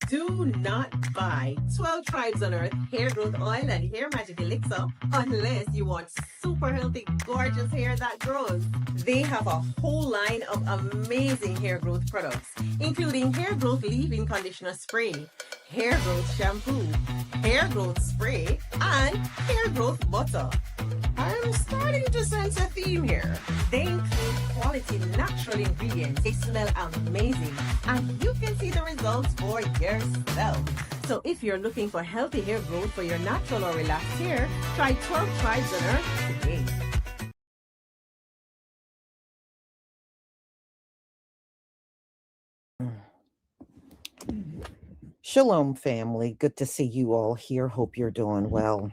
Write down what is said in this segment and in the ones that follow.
Do not buy 12 Tribes on Earth hair growth oil and hair magic elixir unless you want super healthy, gorgeous hair that grows. They have a whole line of amazing hair growth products, including hair growth leave-in conditioner spray, hair growth shampoo, hair growth spray, and hair growth butter. I'm starting to sense a theme here. They include quality natural ingredients. They smell amazing, and you can see the results for yourself. So if you're looking for healthy hair growth for your natural or relaxed hair, try 12 Tribes on Earth today. Shalom, family. Good to see you all here. Hope you're doing well.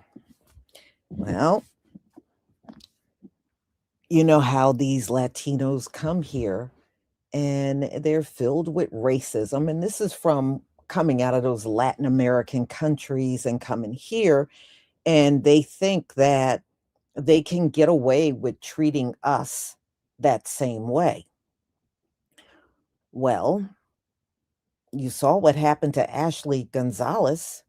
Well, you know how these Latinos come here and they're filled with racism. And this is from coming out of those Latin American countries and coming here. And they think that they can get away with treating us that same way. Well, you saw what happened to Ashley Gonzalez.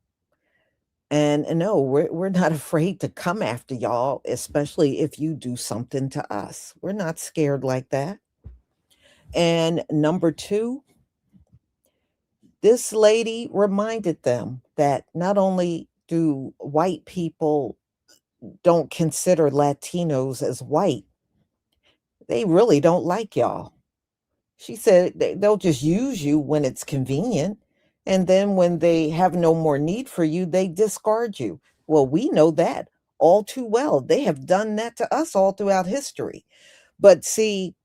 And no, we're not afraid to come after y'all, especially if you do something to us. We're not scared like that. And number two, this lady reminded them that not only do white people don't consider Latinos as white, they really don't like y'all. She said they'll just use you when it's convenient. And then when they have no more need for you, they discard you. Well, we know that all too well. They have done that to us all throughout history. But see,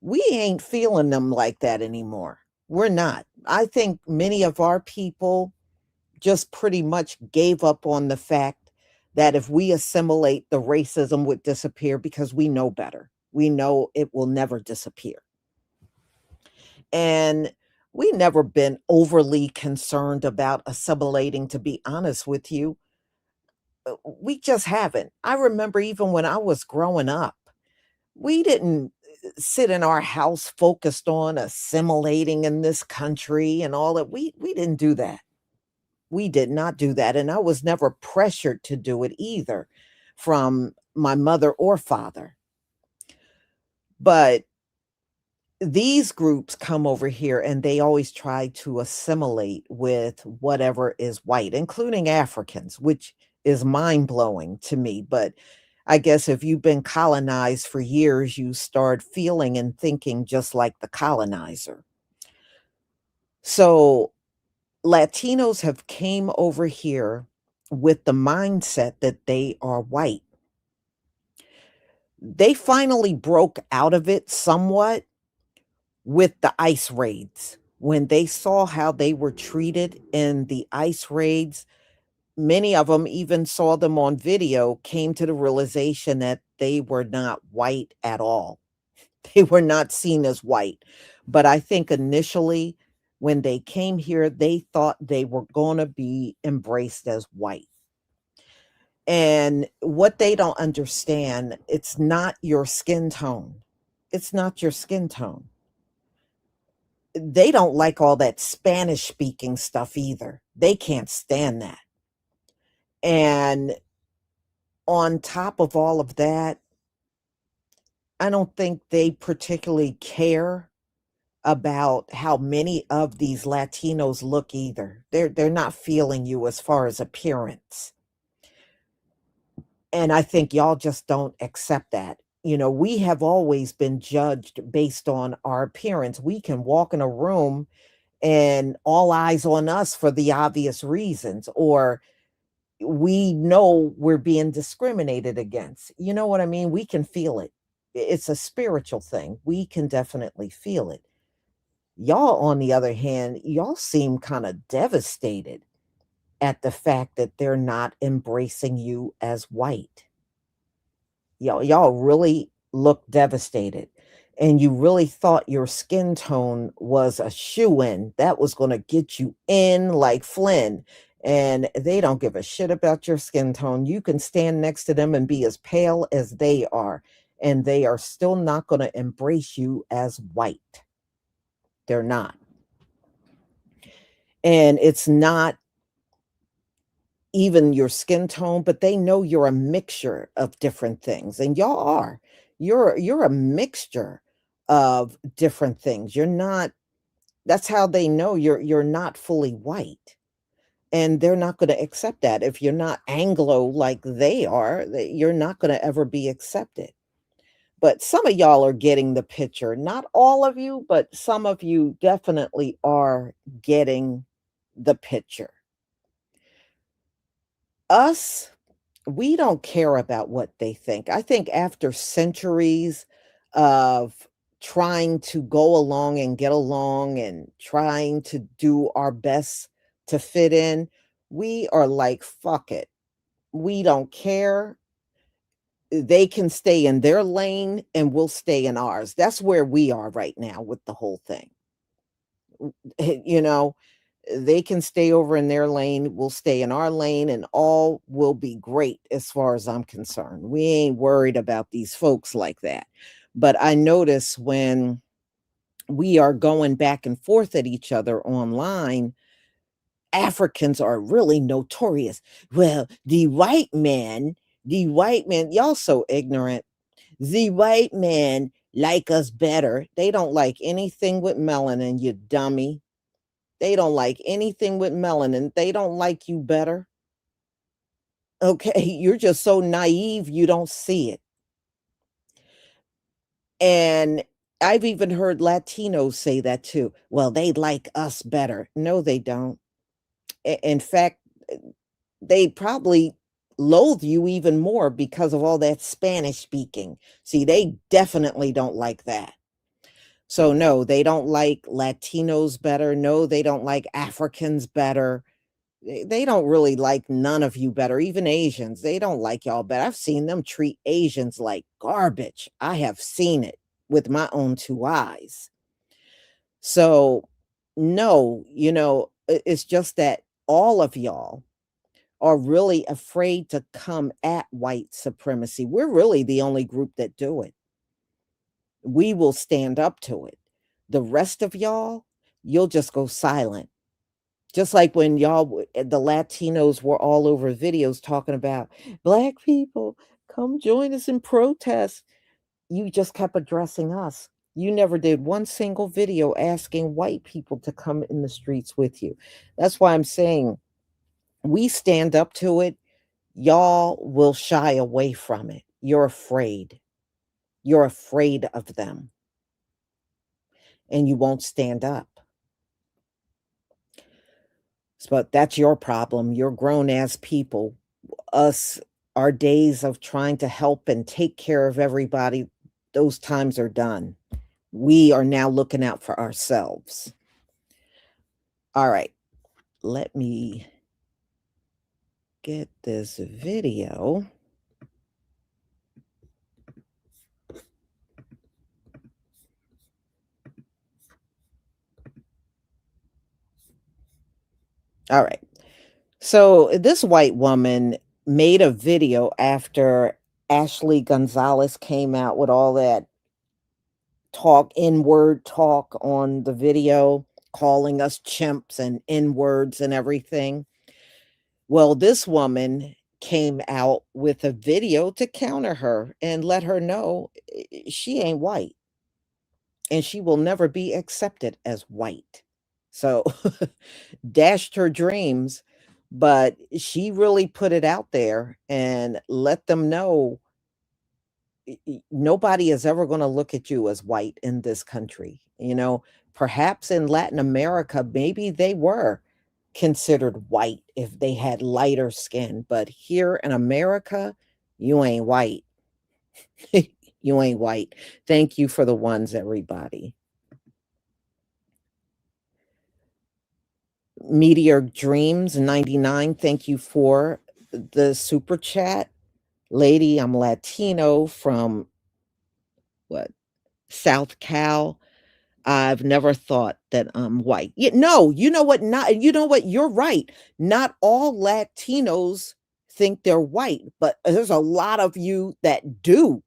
we ain't feeling them like that anymore. We're not. I think many of our people just pretty much gave up on the fact that if we assimilate, the racism would disappear because we know better. We know it will never disappear. And we never been overly concerned about assimilating, to be honest with you. We just haven't. I remember even when I was growing up, we didn't sit in our house focused on assimilating in this country and all that. We didn't do that. We did not do that. And I was never pressured to do it either from my mother or father. But these groups come over here and they always try to assimilate with whatever is white, including Africans, which is mind blowing to me. But I guess if you've been colonized for years, you start feeling and thinking just like the colonizer. So Latinos have came over here with the mindset that they are white. They finally broke out of it somewhat with the ICE raids. When they saw how they were treated in the ICE raids, many of them even saw them on video, came to the realization that they were not white at all. They were not seen as white. But I think initially, when they came here, they thought they were going to be embraced as white. And what they don't understand, it's not your skin tone. It's not your skin tone. They don't like all that Spanish speaking stuff either. They can't stand that. And on top of all of that, I don't think they particularly care about how many of these Latinos look either. They're not feeling you as far as appearance. And I think y'all just don't accept that. You know, we have always been judged based on our appearance. We can walk in a room and all eyes on us for the obvious reasons, or we know we're being discriminated against. You know what I mean? We can feel it. It's a spiritual thing. We can definitely feel it. Y'all, on the other hand, y'all seem kind of devastated at the fact that they're not embracing you as white. Y'all really look devastated. And you really thought your skin tone was a shoe-in. That was going to get you in like Flynn. And they don't give a shit about your skin tone. You can stand next to them and be as pale as they are, and they are still not going to embrace you as white. They're not. And it's not even your skin tone, but they know you're a mixture of different things, and y'all are. You're a mixture of different things. You're not That's how they know you're not fully white, and they're not gonna accept that. If you're not Anglo like they are, you're not gonna ever be accepted. But some of y'all are getting the picture. Not all of you, but some of you definitely are getting the picture. Us, we don't care about what they think. I think after centuries of trying to go along and get along and trying to do our best to fit in, we are like, fuck it. We don't care. They can stay in their lane and we'll stay in ours. That's where we are right now with the whole thing. You know, they can stay over in their lane, we'll stay in our lane, and all will be great as far as I'm concerned. We ain't worried about these folks like that. But I notice when we are going back and forth at each other online, Africans are really notorious. Well, the white man, y'all so ignorant. The white man like us better. They don't like anything with melanin, you dummy. They don't like anything with melanin. They don't like you better. Okay, you're just so naive, you don't see it. And I've even heard Latinos say that too. Well, they like us better. No, they don't. In fact, they probably loathe you even more because of all that Spanish speaking. See, they definitely don't like that. So, no, they don't like Latinos better. No, they don't like Africans better. They don't really like none of you better, even Asians. They don't like y'all better. I've seen them treat Asians like garbage. I have seen it with my own 2 eyes. So, no, it's just that all of y'all are really afraid to come at white supremacy. We're really the only group that do it. We will stand up to it. The rest of y'all, you'll just go silent. Just like when the Latinos were all over videos talking about black people, come join us in protest. You just kept addressing us. You never did one single video asking white people to come in the streets with you. That's why I'm saying we stand up to it. Y'all will shy away from it. You're afraid. You're afraid of them and you won't stand up. But that's your problem. You're grown ass people. Us, our days of trying to help and take care of everybody, those times are done. We are now looking out for ourselves. All right, let me get this video. All right. So this white woman made a video after Ashley Gonzalez came out with all that N-word talk on the video, calling us chimps and N-words and everything. Well, this woman came out with a video to counter her and let her know she ain't white and she will never be accepted as white. So, dashed her dreams, but she really put it out there and let them know nobody is ever going to look at you as white in this country. Perhaps in Latin America, maybe they were considered white if they had lighter skin, but here in America, you ain't white. You ain't white. Thank you for the ones, everybody. Meteor Dreams 99, thank you for the super chat. Lady, I'm Latino from what? South Cal. I've never thought that I'm white. No, you know what? You're right. Not all Latinos think they're white, but there's a lot of you that do.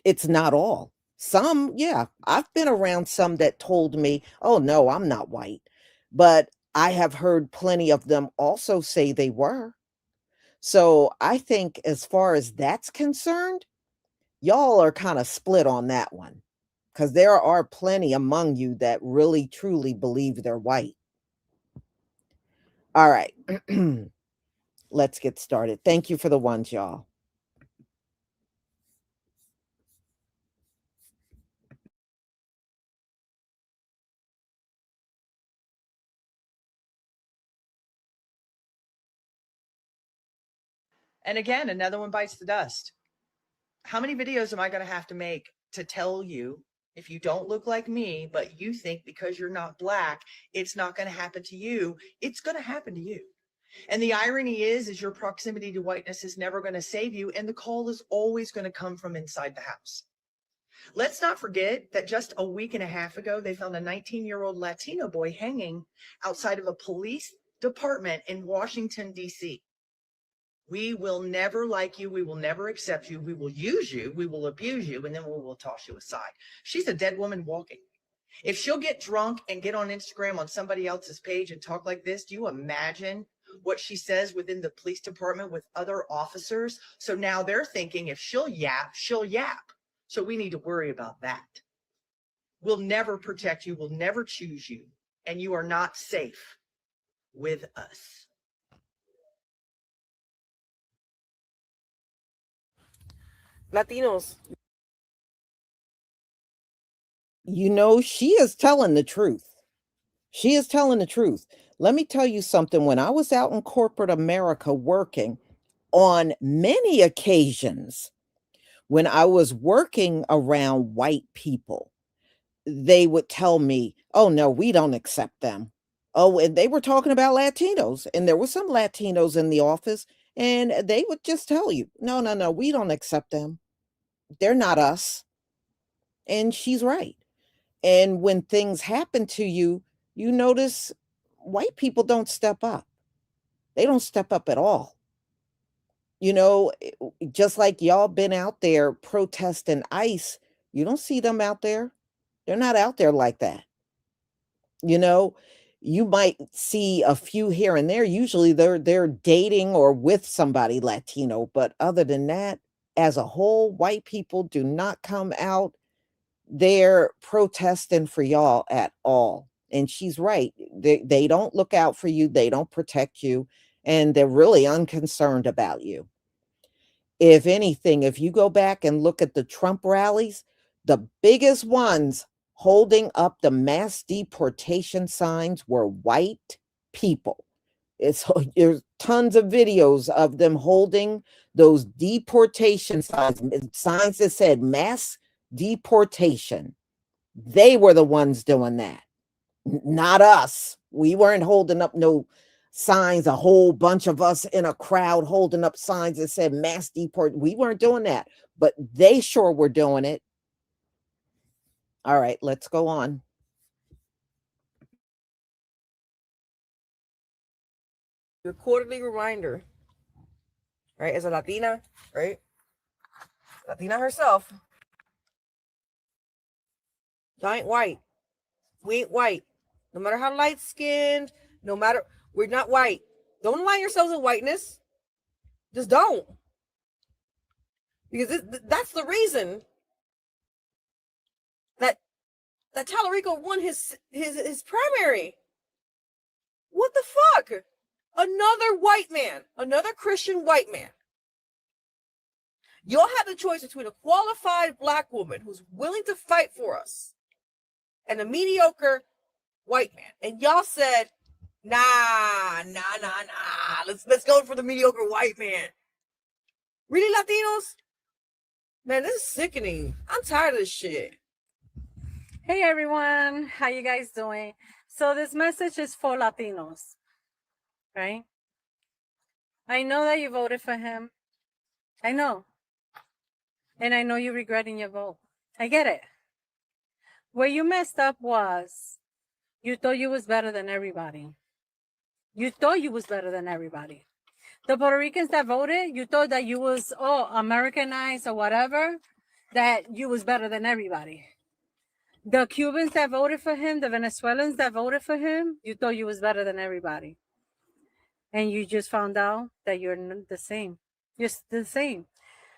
It's not all. Some, yeah, I've been around some that told me, oh, no, I'm not white. But I have heard plenty of them also say they were. So I think as far as that's concerned, y'all are kind of split on that one because there are plenty among you that really truly believe they're white. All right, let's get started. Thank you for the ones, y'all. And again, another one bites the dust. How many videos am I going to have to make to tell you if you don't look like me, but you think because you're not black, it's not going to happen to you? It's going to happen to you. And the irony is your proximity to whiteness is never going to save you. And the call is always going to come from inside the house. Let's not forget that just a week and a half ago, they found a 19-year-old Latino boy hanging outside of a police department in Washington, D.C. We will never like you. We will never accept you. We will use you. We will abuse you. And then we will toss you aside. She's a dead woman walking. If she'll get drunk and get on Instagram on somebody else's page and talk like this, do you imagine what she says within the police department with other officers? So now they're thinking if she'll yap, she'll yap. So we need to worry about that. We'll never protect you. We'll never choose you. And you are not safe with us. Latinos. You know, she is telling the truth. She is telling the truth. Let me tell you something. When I was out in corporate America working, on many occasions, when I was working around white people, they would tell me, oh, no, we don't accept them. Oh, and they were talking about Latinos, and there were some Latinos in the office, and they would just tell you, no, no, no, we don't accept them. They're not us. And she's right. And when things happen to you, you notice white people don't step up. They don't step up at all. You know, just like y'all been out there protesting ICE, you don't see them out there. They're not out there like that. You know, you might see a few here and there. Usually they're dating or with somebody Latino, but other than that, as a whole, white people do not come out there protesting for y'all at all. And she's right. They don't look out for you, they don't protect you, and they're really unconcerned about you. If anything, if you go back and look at the Trump rallies, the biggest ones holding up the mass deportation signs were white people. It's there's tons of videos of them holding those deportation signs, signs that said mass deportation. They were the ones doing that, not us. We weren't holding up no signs, a whole bunch of us in a crowd holding up signs that said mass deport. We weren't doing that, but they sure were doing it. All right, let's go on. Your quarterly reminder, right? As a Latina, right? Latina herself. Y'all ain't white. We ain't white. No matter how light skinned, no matter, we're not white. Don't align yourselves with whiteness. Just don't. Because that's the reason that Tallarico won his primary. What the fuck? Another white man, another Christian white man. Y'all have the choice between a qualified black woman who's willing to fight for us and a mediocre white man. And y'all said, nah. Let's go for the mediocre white man. Really, Latinos? Man, this is sickening. I'm tired of this shit. Hey everyone, how you guys doing? So this message is for Latinos, right? I know that you voted for him. I know. And I know you're regretting your vote. I get it. Where you messed up was you thought you was better than everybody. You thought you was better than everybody. The Puerto Ricans that voted, you thought that you was, Americanized or whatever, that you was better than everybody. The Cubans that voted for him, the Venezuelans that voted for him, you thought you was better than everybody. And you just found out that you're the same. You're the same.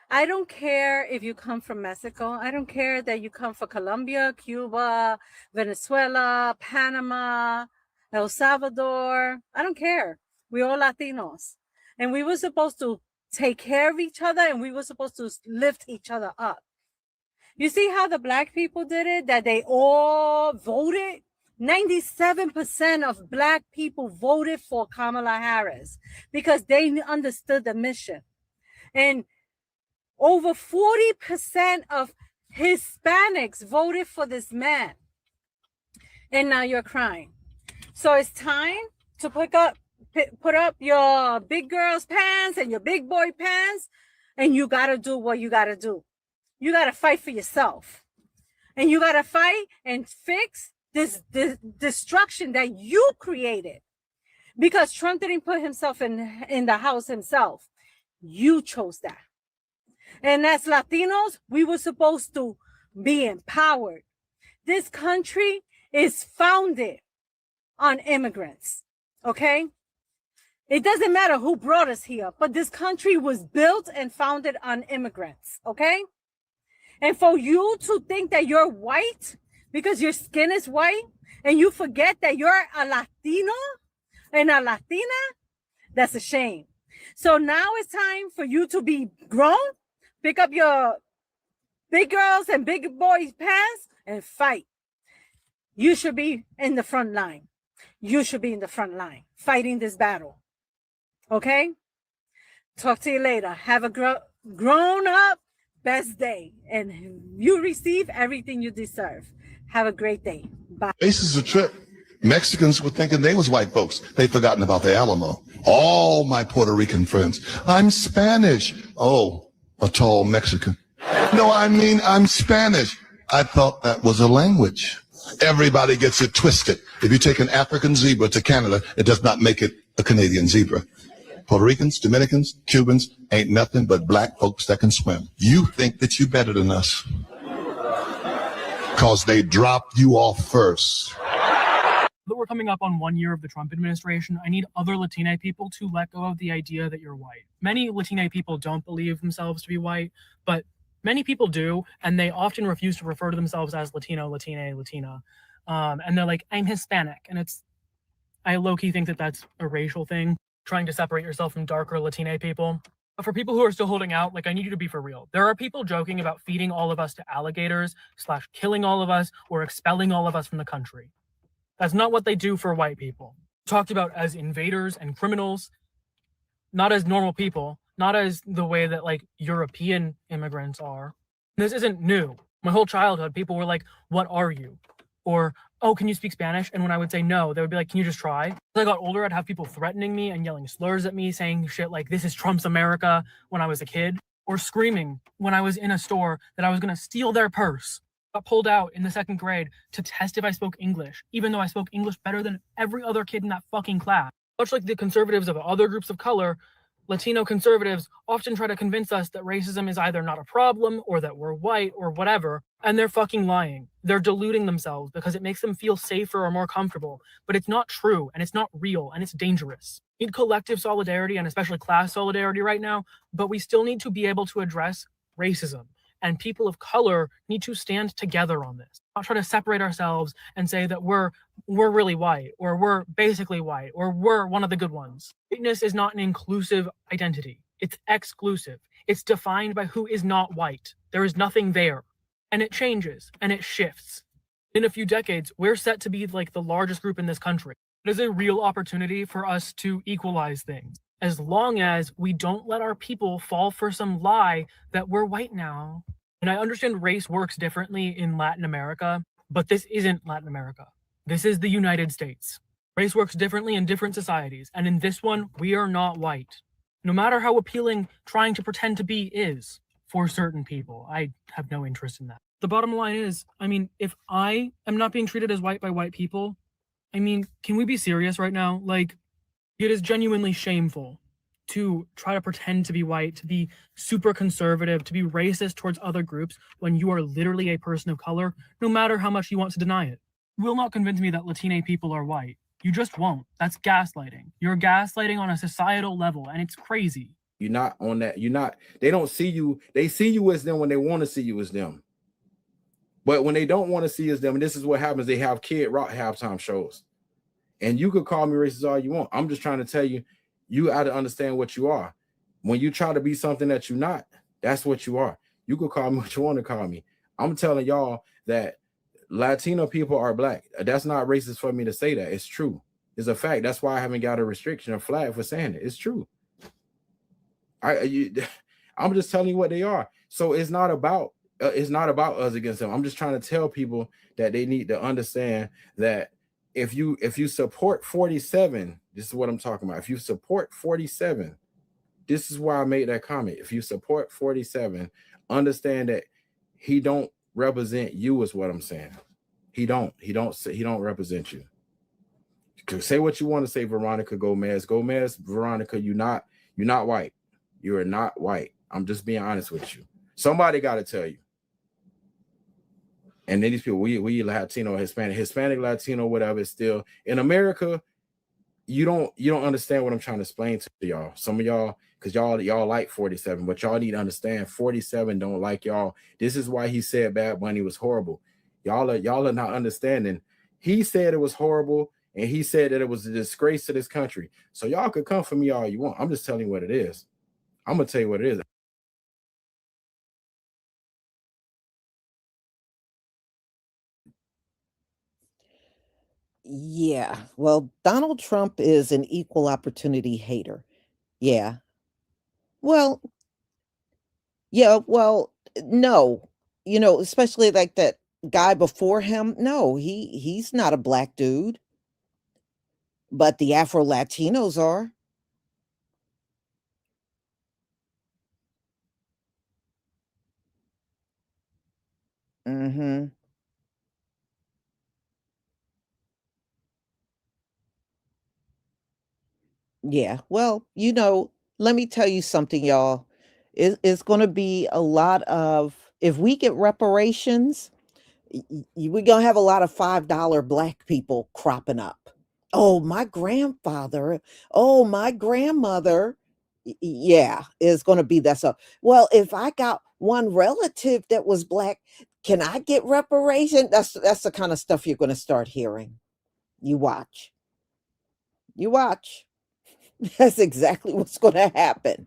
I don't care if you come from Mexico. I don't care that you come from Colombia, Cuba, Venezuela, Panama, El Salvador. I don't care. We're all Latinos. And we were supposed to take care of each other, and we were supposed to lift each other up. You see how the black people did it, that they all voted? 97% of black people voted for Kamala Harris because they understood the mission. And over 40% of Hispanics voted for this man. And now you're crying. So it's time to put up your big girl's pants and your big boy pants, and you got to do what you got to do. You got to fight for yourself. And you got to fight and fix this destruction that you created. Because Trump didn't put himself in the house himself. You chose that. And as Latinos, we were supposed to be empowered. This country is founded on immigrants, okay? It doesn't matter who brought us here, but this country was built and founded on immigrants, okay? And for you to think that you're white because your skin is white and you forget that you're a Latino and a Latina, that's a shame. So now it's time for you to be grown, pick up your big girls and big boys pants and fight. You should be in the front line. You should be in the front line fighting this battle. Okay? Talk to you later. Have a grown up best day, and you receive everything you deserve. Have a great day. Bye. This is a trip. Mexicans were thinking they was white folks. They'd forgotten about the Alamo. All my Puerto Rican friends. I'm Spanish. Oh, a tall Mexican. No, I mean, I'm Spanish. I thought that was a language. Everybody gets it twisted. If you take an African zebra to Canada, it does not make it a Canadian zebra. Puerto Ricans, Dominicans, Cubans ain't nothing but black folks that can swim. You think that you better than us because they dropped you off first. That we're coming up on 1 year of the Trump administration, I need other Latina people to let go of the idea that you're white. Many Latina people don't believe themselves to be white, but many people do, and they often refuse to refer to themselves as Latino, Latina, Latina. And they're like, I'm Hispanic. And I low-key think that that's a racial thing, trying to separate yourself from darker Latina people. But for people who are still holding out, like, I need you to be for real. There are people joking about feeding all of us to alligators, / killing all of us, or expelling all of us from the country. That's not what they do for white people. Talked about as invaders and criminals, not as normal people, not as the way that like European immigrants are. This isn't new. My whole childhood, people were like, what are you? Or, oh, can you speak Spanish? And when I would say no, they would be like, can you just try? As I got older, I'd have people threatening me and yelling slurs at me, saying shit like, this is Trump's America when I was a kid, or screaming when I was in a store that I was gonna steal their purse. Got pulled out in the 2nd grade to test if I spoke English, even though I spoke English better than every other kid in that fucking class. Much like the conservatives of other groups of color, Latino conservatives often try to convince us that racism is either not a problem or that we're white or whatever, and they're fucking lying. They're deluding themselves because it makes them feel safer or more comfortable, but it's not true, and it's not real, and it's dangerous. We need collective solidarity and especially class solidarity right now, but we still need to be able to address racism. And people of color need to stand together on this. Not try to separate ourselves and say that we're really white, or we're basically white, or we're one of the good ones. Whiteness is not an inclusive identity. It's exclusive. It's defined by who is not white. There is nothing there. And it changes and it shifts. In a few decades, we're set to be like the largest group in this country. It is a real opportunity for us to equalize things, as long as we don't let our people fall for some lie that we're white now. And I understand race works differently in Latin America, but this isn't Latin America. This is the United States. Race works differently in different societies, and in this one, we are not white. No matter how appealing trying to pretend to be is for certain people, I have no interest in that. The bottom line is, I mean, if I am not being treated as white by white people, I mean, can we be serious right now? Like, it is genuinely shameful to try to pretend to be white, to be super conservative, to be racist towards other groups when you are literally a person of color, no matter how much you want to deny it. You will not convince me that Latina people are white. You just won't. That's gaslighting. You're gaslighting on a societal level, and it's crazy. You're not on that. You're not, they don't see you. They see you as them when they want to see you as them. But when they don't want to see as them, and this is what happens, they have Kid Rock halftime shows. And you could call me racist all you want. I'm just trying to tell you, you got to understand what you are. When you try to be something that you're not, that's what you are. You could call me what you want to call me. I'm telling y'all that Latino people are black. That's not racist for me to say that. It's true. It's a fact. That's why I haven't got a restriction or flag for saying it. It's true. I'm just telling you what they are. So it's not about us against them. I'm just trying to tell people that they need to understand that if you support 47, this is what I'm talking about. If you support 47, this is why I made that comment. If you support 47, understand that he don't represent you, is what I'm saying. He don't represent you. Say what you want to say, Veronica Gomez. Veronica, you're not white. You are not white. I'm just being honest with you. Somebody got to tell you. And then these people, we Latino, Hispanic, Latino, whatever, is still in America. You don't understand what I'm trying to explain to y'all. Some of y'all, because y'all like 47, but y'all need to understand 47 don't like y'all. This is why he said Bad Bunny was horrible. Y'all are not understanding. He said it was horrible, and he said that it was a disgrace to this country. So y'all could come for me all you want. I'm just telling you what it is. I'm gonna tell you what it is. Yeah. Well, Donald Trump is an equal opportunity hater. Yeah. Well, yeah, well, no. Especially like that guy before him. No, he's not a black dude, but the Afro Latinos are. Mhm. Yeah. Well, let me tell you something, y'all. It's going to be a lot of, if we get reparations, we're going to have a lot of $5 black people cropping up. Oh, my grandfather. Oh, my grandmother. Yeah, is going to be that stuff. Well, if I got one relative that was black, can I get reparation? That's the kind of stuff you're going to start hearing. You watch. You watch. That's exactly what's going to happen.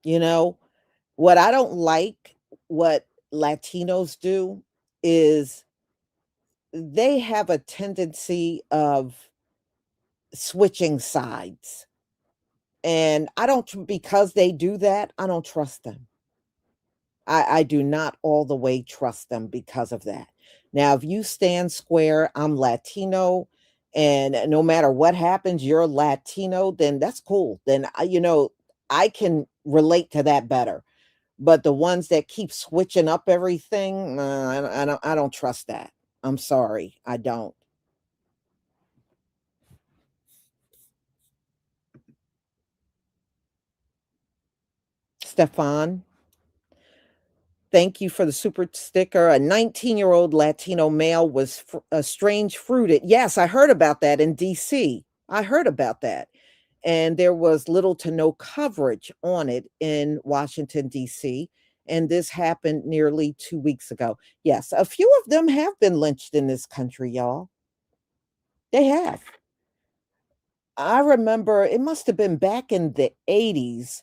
You know, what I don't like, what Latinos do is they have a tendency of switching sides. And I don't, because they do that, I don't trust them. I do not all the way trust them because of that. Now, if you stand square, I'm Latino, and no matter what happens, you're Latino, then that's cool. Then I can relate to that better. But the ones that keep switching up everything, I don't trust that. I'm sorry, I don't. Stefan, thank you for the super sticker. A 19-year-old Latino male was strange fruited. Yes, I heard about that in DC. I heard about that. And there was little to no coverage on it in Washington, D.C. And this happened nearly 2 weeks ago. Yes, a few of them have been lynched in this country, y'all. They have. I remember it must have been back in the 80s.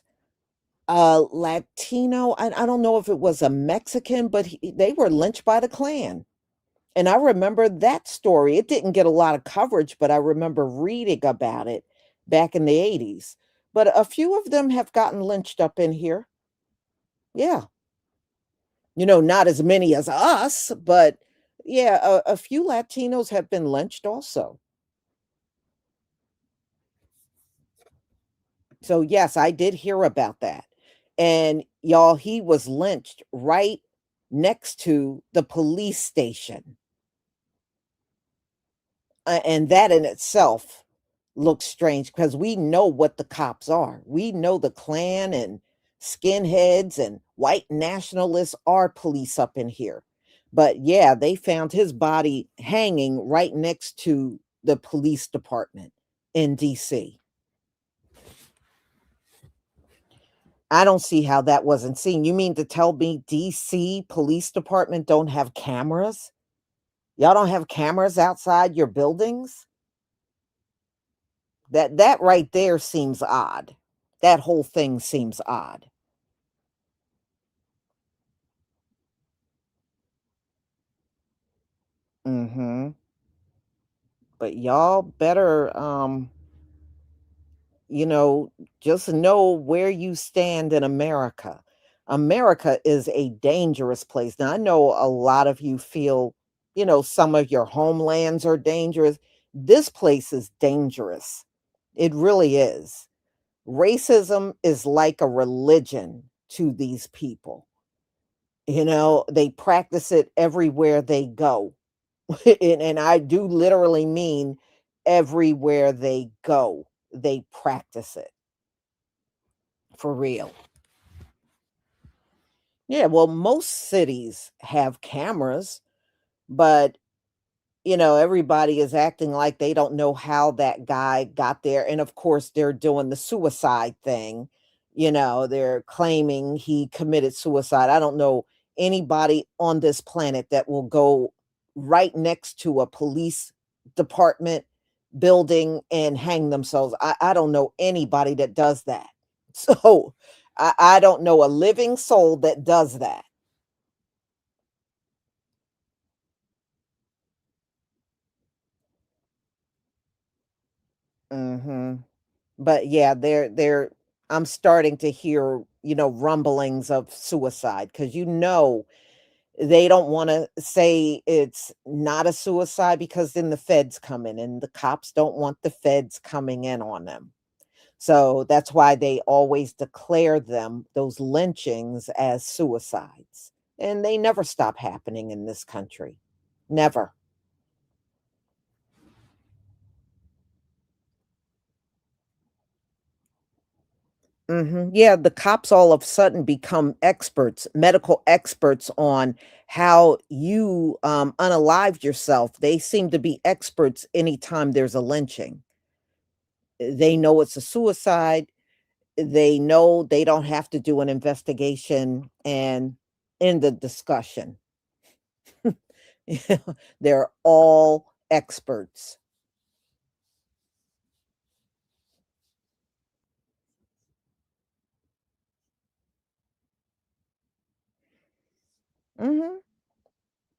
Latino, I don't know if it was a Mexican, but they were lynched by the Klan. And I remember that story. It didn't get a lot of coverage, but I remember reading about it back in the 80s. But a few of them have gotten lynched up in here. Yeah. Not as many as us, but yeah, a few Latinos have been lynched also. So, yes, I did hear about that. And y'all, he was lynched right next to the police station. And that in itself looks strange because we know what the cops are. We know the Klan and skinheads and white nationalists are police up in here. But yeah, they found his body hanging right next to the police department in DC. I don't see how that wasn't seen. You mean to tell me DC Police Department don't have cameras? Y'all don't have cameras outside your buildings? That right there seems odd. That whole thing seems odd. Mhm. But y'all better you know, just know where you stand in America. America is a dangerous place. Now, I know a lot of you feel, some of your homelands are dangerous. This place is dangerous. It really is. Racism is like a religion to these people. They practice it everywhere they go. And I do literally mean everywhere they go, they practice it for real. Yeah, well, most cities have cameras, but everybody is acting like they don't know how that guy got there. And of course, they're doing the suicide thing. They're claiming he committed suicide. I don't know anybody on this planet that will go right next to a police department building and hang themselves. I don't know anybody that does that. So I don't know a living soul that does that. Hmm. But yeah, they're I'm starting to hear, rumblings of suicide because they don't want to say it's not a suicide because then the feds come in and the cops don't want the feds coming in on them. So that's why they always declare them, those lynchings, as suicides. And they never stop happening in this country. Never. Yeah, the cops all of a sudden become experts, medical experts on how you unalived yourself. They seem to be experts anytime there's a lynching. They know it's a suicide. They know they don't have to do an investigation and end the discussion. They're all experts. Hmm.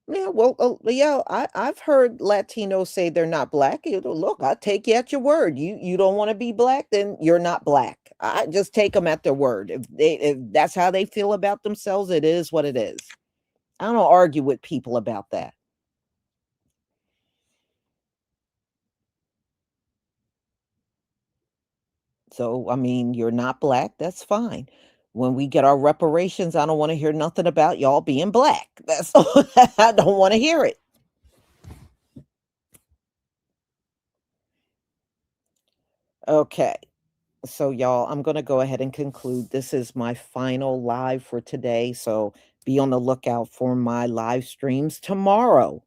Yeah, well, yeah, I've heard Latinos say they're not black. Look, I take you at your word. You don't want to be black, then you're not black. I just take them at their word. If that's how they feel about themselves, it is what it is. I don't argue with people about that. So, I mean, you're not black, that's fine. When we get our reparations, I don't want to hear nothing about y'all being black. That's I don't want to hear it. Okay. So, y'all, I'm going to go ahead and conclude. This is my final live for today. So, be on the lookout for my live streams tomorrow.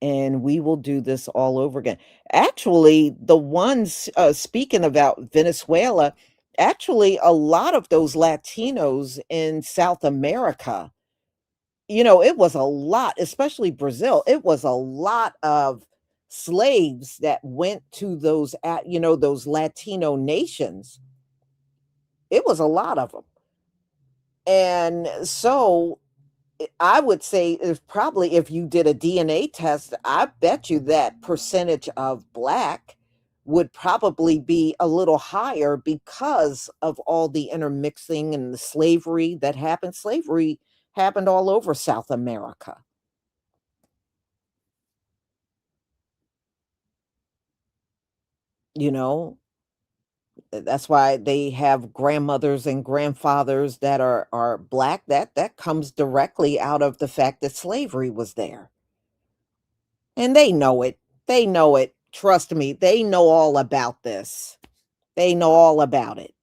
And we will do this all over again. Actually, the ones speaking about Venezuela, actually, a lot of those Latinos in South America, it was a lot, especially Brazil. It was a lot of slaves that went to those Latino nations. It was a lot of them. And so I would say if probably if you did a DNA test, I bet you that percentage of black would probably be a little higher because of all the intermixing and the slavery that happened. Slavery happened all over South America. You know, that's why they have grandmothers and grandfathers that are black. That comes directly out of the fact that slavery was there. And they know it. They know it. Trust me, they know all about this. They know all about it.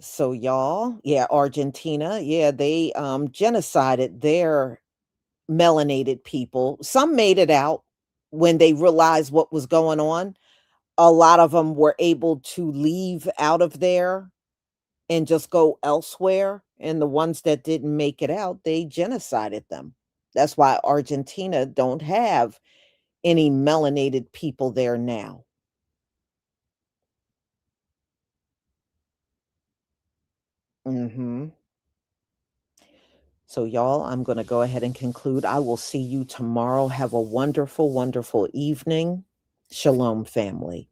So y'all, yeah, Argentina, yeah, they genocided their melanated people. Some made it out when they realized what was going on. A lot of them were able to leave out of there and just go elsewhere. And the ones that didn't make it out, they genocided them. That's why Argentina don't have any melanated people there now. Mhm. So, y'all, I'm going to go ahead and conclude. I will see you tomorrow. Have a wonderful, wonderful evening. Shalom, family.